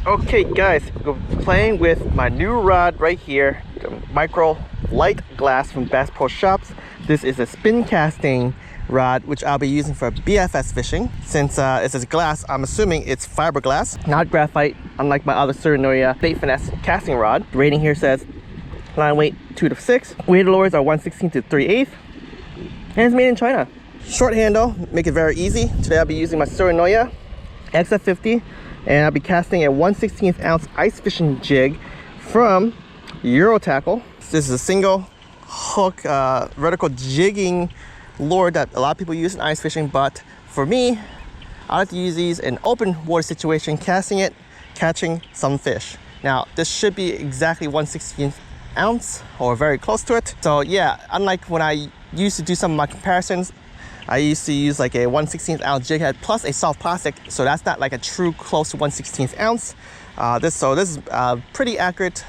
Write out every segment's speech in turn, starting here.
Okay guys, we're playing with my new rod right here, the micro Lite glass from Bass Pro Shops. This is a spin casting rod which I'll be using for BFS fishing. Since it says glass, I'm assuming it's fiberglass, not graphite, unlike my other Surinoya bait finesse casting rod. The rating here says line weight 2 to 6, weighted lures are 1/16 to 3/8, and it's made in China. Short handle, make it very easy. Today I'll be using my Surinoya XF50, and I'll be casting a 1/16 ounce ice fishing jig from Euro Tackle. This is a single hook vertical jigging lure that a lot of people use in ice fishing, but for me, I like to use these in open water situation, casting it, catching some fish. Now this should be exactly 1/16 ounce or very close to it. So yeah, unlike when I used to do some of my comparisons, I used to use like a 1/16 ounce jig head plus a soft plastic, so that's not like a true close to 1/16 ounce. This is a pretty accurate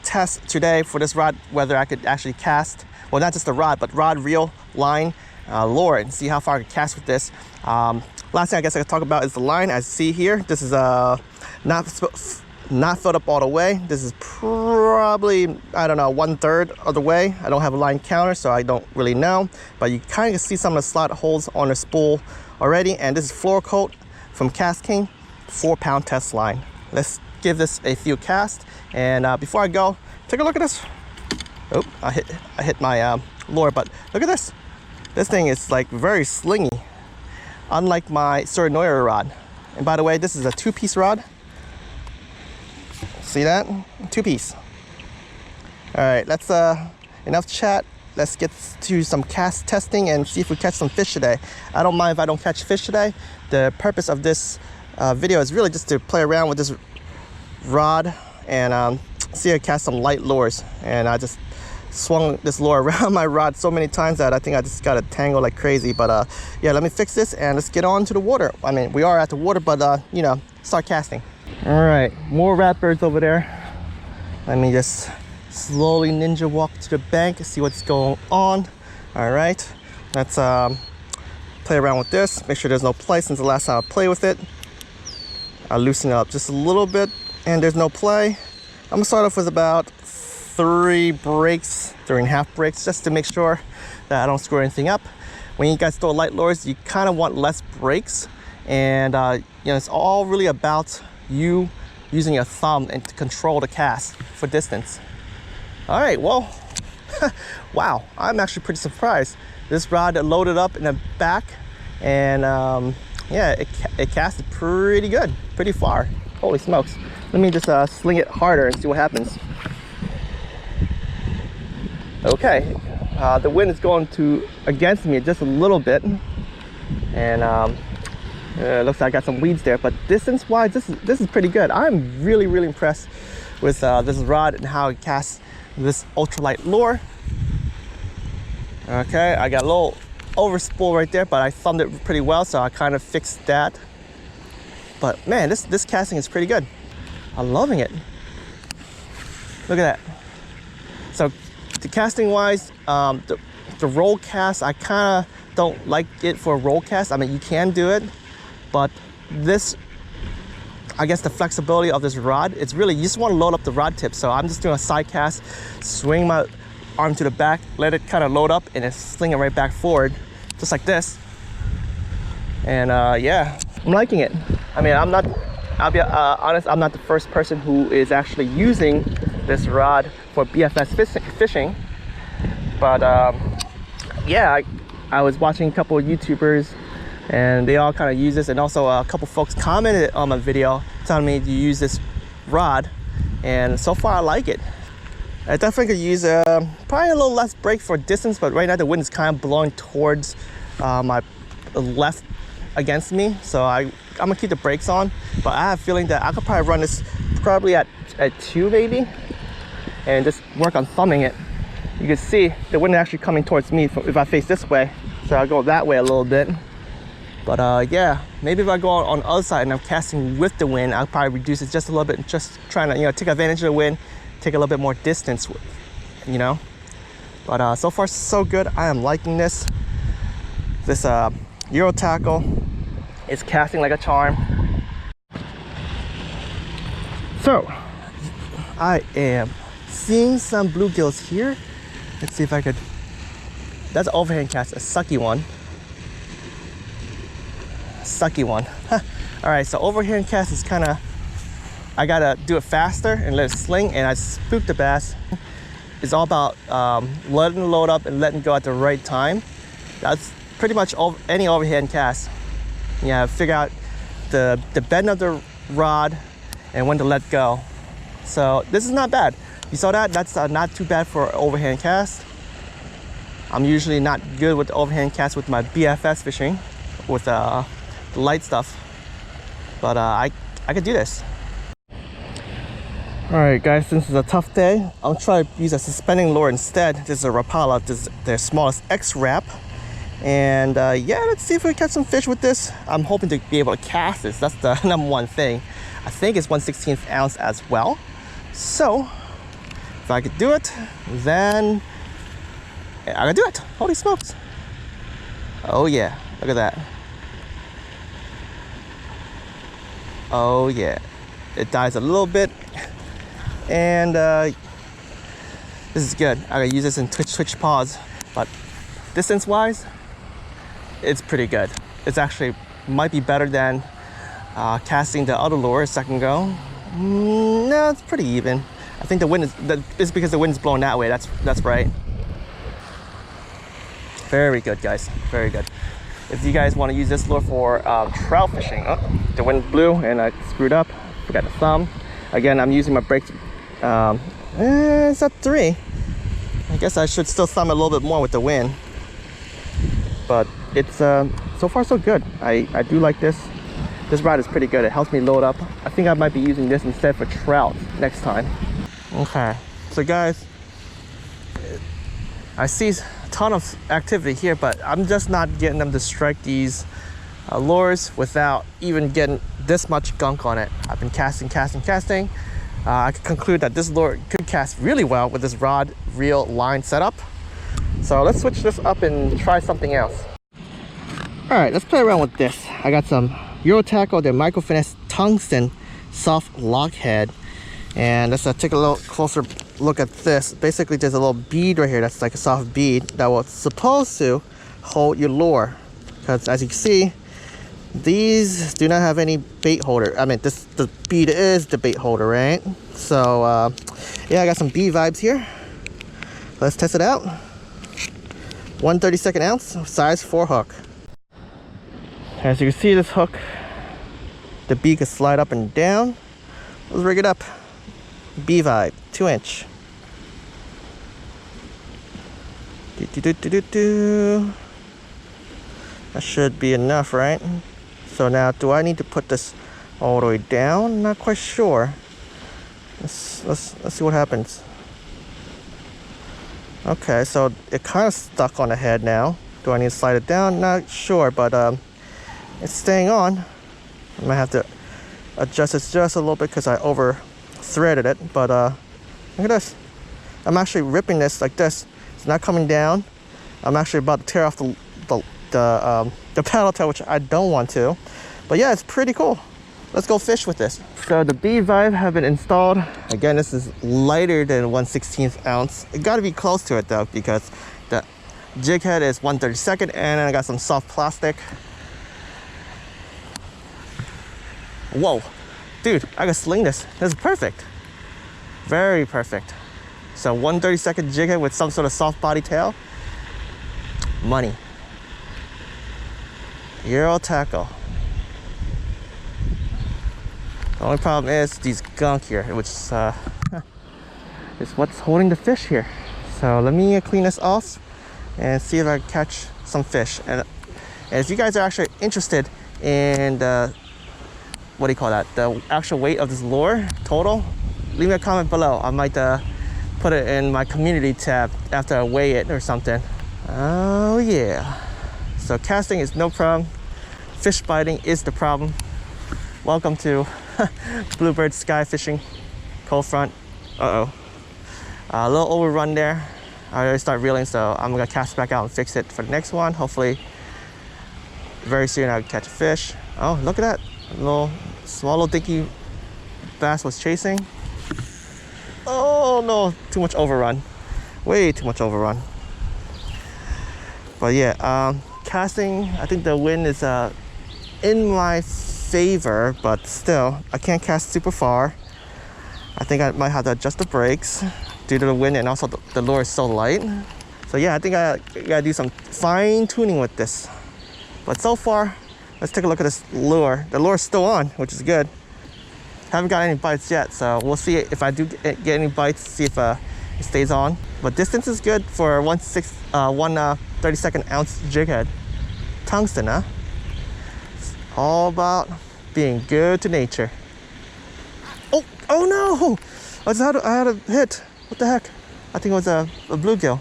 test today for this rod, whether I could actually cast, well, not just the rod, but rod, reel, line, lure, and see how far I could cast with this. Last thing I guess I could talk about is the line. As you see here, this is not filled up all the way. This is probably, I don't know, 1/3 of the way. I don't have a line counter, so I don't really know, but you kind of see some of the slot holes on the spool already. And this is Fluorocoat from Cast King 4-pound test line. Let's give this a few casts, and before I go, take a look at this. Oh, I hit my lure, but look at this. This thing is like very slingy, unlike my Surinoya rod. And by the way, this is a 2-piece rod. See that? 2-piece. All right, let's enough chat. Let's get to some cast testing and see if we catch some fish today. I don't mind if I don't catch fish today. The purpose of this video is really just to play around with this rod and see if I catch some light lures. And I just swung this lure around my rod so many times that I think I just got a tangle like crazy. But yeah, let me fix this and let's get on to the water. I mean, we are at the water, but you know, start casting. All right, more ratbirds over there. Let me just slowly ninja walk to the bank and see what's going on. All right, let's play around with this. Make sure there's no play since the last time I played with it. I'll loosen it up just a little bit, and there's no play. I'm gonna start off with about 3 breaks, 3.5 breaks, just to make sure that I don't screw anything up. When you guys throw light lures, you kind of want less breaks, and you know, it's all really about you using your thumb and to control the cast for distance. All right, well, wow, I'm actually pretty surprised. This rod loaded up in the back, and yeah, it casted pretty good, pretty far. Holy smokes. Let me just sling it harder and see what happens. Okay, the wind is going against me just a little bit, and looks like I got some weeds there, but distance wise, this is pretty good. I'm really impressed with this rod and how it casts this ultralight lure. Okay, I got a little overspool right there, but I thumbed it pretty well, so I kind of fixed that. But man, this casting is pretty good. I'm loving it. Look at that. So the casting wise, the roll cast, I kind of don't like it for a roll cast. I mean, you can do it, but this, I guess the flexibility of this rod, it's really, you just want to load up the rod tip. So I'm just doing a side cast, swing my arm to the back, let it kind of load up, and then sling it right back forward, just like this. And yeah, I'm liking it. I mean, I'll be honest, I'm not the first person who is actually using this rod for BFS fishing. But yeah, I was watching a couple of YouTubers, and they all kind of use this, and also a couple folks commented on my video telling me to use this rod, and so far I like it. I definitely could use probably a little less break for distance, but right now the wind is kind of blowing towards my left against me, so I'm gonna keep the brakes on. But I have a feeling that I could probably run this probably at 2 maybe, and just work on thumbing it. You can see the wind actually coming towards me if I face this way, so I'll go that way a little bit. But yeah, maybe if I go on the other side and I'm casting with the wind, I'll probably reduce it just a little bit, just trying to, you know, take advantage of the wind, take a little bit more distance, you know. But so far so good. I am liking this. This Euro Tackle is casting like a charm. So I am seeing some bluegills here. Let's see if I could. That's an overhand cast, a sucky one. Sucky one. All right, so overhand cast is kind of, I gotta do it faster and let it sling, and I spooked the bass. It's all about letting it load up and letting go at the right time. That's pretty much any overhand cast. Yeah, figure out the bend of the rod and when to let go. So this is not bad. You saw that? That's not too bad for overhand cast. I'm usually not good with the overhand cast with my BFS fishing, with the light stuff. But I could do this. All right, guys, since it's a tough day, I'll try to use a suspending lure instead. This is a Rapala. This is their smallest X-Wrap. And yeah, let's see if we can catch some fish with this. I'm hoping to be able to cast this. That's the number one thing. I think it's 1/16 ounce as well. So if I could do it, then I could do it. Holy smokes. Oh yeah, look at that. Oh yeah, it dies a little bit. And this is good. I gotta use this in twitch pause. But distance wise, it's pretty good. It's actually might be better than casting the other lure a second ago. No, it's pretty even. I think the wind is, it's because the wind's blowing that way. That's right. Very good, guys. Very good. If you guys want to use this lure for trout fishing, oh, the wind blew and I screwed up. Forgot the thumb. Again, I'm using my brakes. It's at 3. I guess I should still thumb it a little bit more with the wind. But it's so far so good. I do like this. This rod is pretty good. It helps me load up. I think I might be using this instead for trout next time. Okay, so guys, I see a ton of activity here, but I'm just not getting them to strike these lures without even getting this much gunk on it. I've been casting. I could conclude that this lure could cast really well with this rod, reel, line setup. So let's switch this up and try something else. All right, let's play around with this. I got some Euro Tackle, their Micro Finesse tungsten soft lock head. And let's take a little closer look at this. Basically, there's a little bead right here that's like a soft bead that was supposed to hold your lure. Because as you can see, these do not have any bait holder. I mean, the bead is the bait holder, right? So yeah, I got some bead vibes here. Let's test it out. 1/32 ounce, size 4 hook. As you can see, this hook, the bead can slide up and down. Let's rig it up. B vibe, 2-inch. That should be enough, right? So now, do I need to put this all the way down? Not quite sure. Let's see what happens. Okay, so it kind of stuck on the head now. Do I need to slide it down? Not sure, but it's staying on. I might have to adjust it just a little bit because I over threaded it. But look at this. I'm actually ripping this like this. It's not coming down. I'm actually about to tear off the paddle tail, which I don't want to. But yeah, it's pretty cool. Let's go fish with this. So the bead vibe have been installed. Again, this is lighter than 1/16 ounce. It got to be close to it though, because the jig head is 1/32, and I got some soft plastic. Whoa, dude, I can sling this. This is perfect. Very perfect. So 1/32 jig head with some sort of soft body tail. Money. Euro Tackle. The only problem is these gunk here, which is what's holding the fish here. So let me clean this off and see if I can catch some fish. And if you guys are actually interested in the, what do you call that, the actual weight of this lure total, leave me a comment below. I might put it in my community tab after I weigh it or something. Oh yeah. So casting is no problem. Fish biting is the problem. Welcome to Bluebird Sky Fishing, cold front. A little overrun there. I already start reeling, so I'm gonna cast back out and fix it for the next one. Hopefully, very soon I'll catch a fish. Oh, look at that. A little small little dinky bass was chasing. Oh no, too much overrun. Way too much overrun. But yeah, casting, I think the wind is in my favor, but still, I can't cast super far. I think I might have to adjust the brakes due to the wind, and also the lure is so light. So yeah, I think I gotta do some fine tuning with this. But so far, let's take a look at this lure. The lure is still on, which is good. Haven't got any bites yet, so we'll see if I do get any bites, see if it stays on. But distance is good for 1/32 ounce jig head. Tungsten, huh? It's all about being good to nature. Oh no! I had a hit. What the heck? I think it was a bluegill.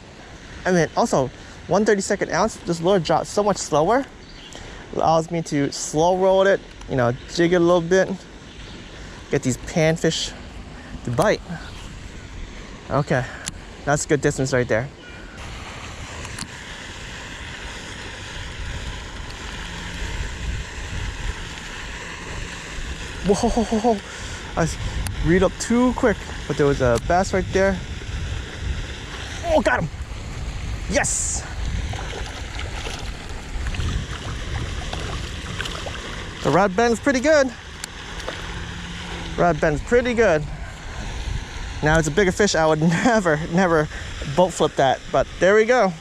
I mean, also, 1/32 ounce, this lure drops so much slower. Allows me to slow roll it, you know, jig it a little bit. Get these panfish to bite. Okay, that's good distance right there. Whoa, I reeled up too quick, but there was a bass right there. Oh, got him! Yes! The rod bend's pretty good. Rod bend's pretty good. Now it's a bigger fish, I would never boat flip that, but there we go.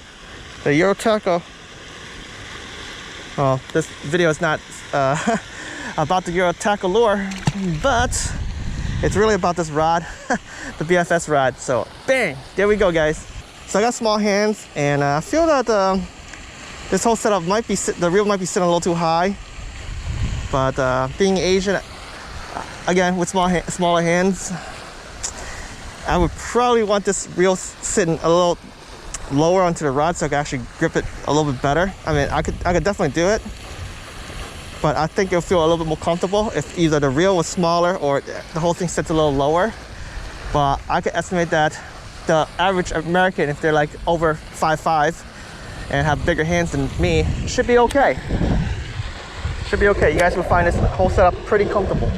The Euro tackle. Well, this video is not about the Euro tackle lure, but it's really about this rod, the BFS Rod. So bang, there we go, guys. So I got small hands, and I feel that this whole setup might be, the reel might be sitting a little too high, but being Asian, again, with smaller hands, I would probably want this reel sitting a little lower onto the rod so I can actually grip it a little bit better. I mean, I could definitely do it, but I think it'll feel a little bit more comfortable if either the reel was smaller or the whole thing sits a little lower. But I could estimate that the average American, if they're like over 5'5" and have bigger hands than me, should be okay. Should be okay. You guys will find this whole setup pretty comfortable.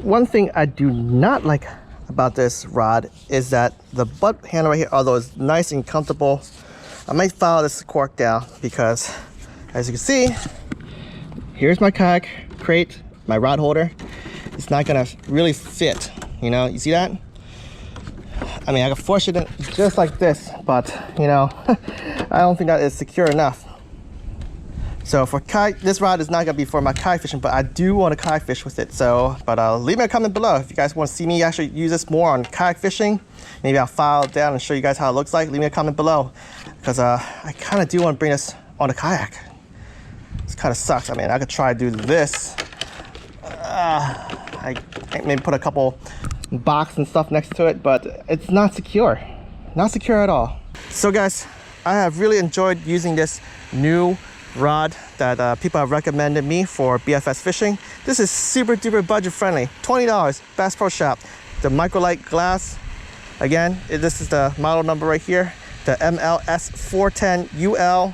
One thing I do not like about this rod is that the butt handle right here, although it's nice and comfortable, I might file this cork down because, as you can see, here's my kayak crate, my rod holder. It's not gonna really fit, you know, you see that? I mean, I can force it in just like this, but, you know, I don't think that is secure enough. So for kayak, this rod is not gonna be for my kayak fishing, but I do want to kayak fish with it. So, but leave me a comment below if you guys want to see me actually use this more on kayak fishing. Maybe I'll file it down and show you guys how it looks like. Leave me a comment below, because I kind of do want to bring this on a kayak. This kind of sucks. I mean, I could try to do this. I maybe put a couple box and stuff next to it, but it's not secure. Not secure at all. So guys, I have really enjoyed using this new rod that people have recommended me for BFS fishing. This is super duper budget friendly. $20, Bass Pro Shop. The Lite glass. Again, this is the model number right here. The MLS 410UL.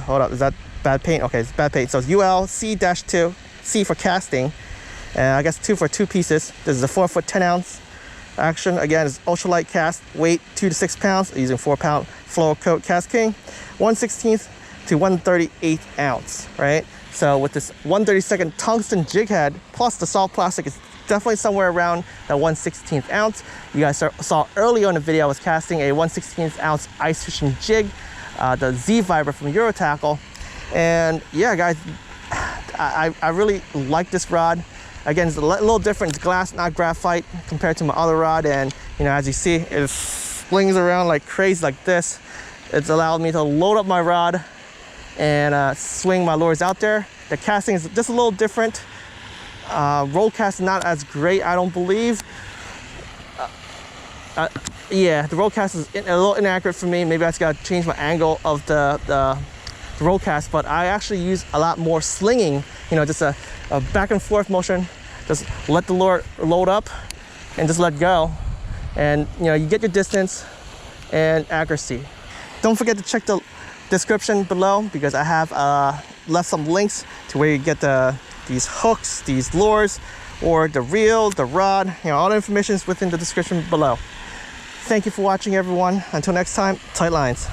Hold up, is that bad paint? Okay, it's bad paint. So it's UL C-2, C for casting. And I guess 2 for 2 pieces. This is a 4-foot 10-ounce action. Again, it's ultralight cast, weight 2 to 6 pounds, using 4-pound fluorocoat cast king. 1/16 to 1/38 ounce, right? So with this 1/32 tungsten jig head plus the soft plastic, it's definitely somewhere around that 1/16 ounce. You guys saw earlier in the video I was casting a 1/16 ounce ice fishing jig, the Z Viber from Euro Tackle. And yeah, guys, I really like this rod. Again, it's a little different. It's glass, not graphite, compared to my other rod. And you know, as you see, it flings around like crazy like this. It's allowed me to load up my rod and swing my lures out there. The casting is just a little different. Roll cast not as great, I don't believe. Yeah, the roll cast is a little inaccurate for me. Maybe I just gotta change my angle of the roll cast, but I actually use a lot more slinging, you know, just a back and forth motion. Just let the lure load up and just let go. And you know, you get your distance and accuracy. Don't forget to check the description below, because I have left some links to where you get the these hooks, these lures, or the reel, the rod. You know, all the information is within the description below. Thank you for watching, everyone. Until next time, tight lines.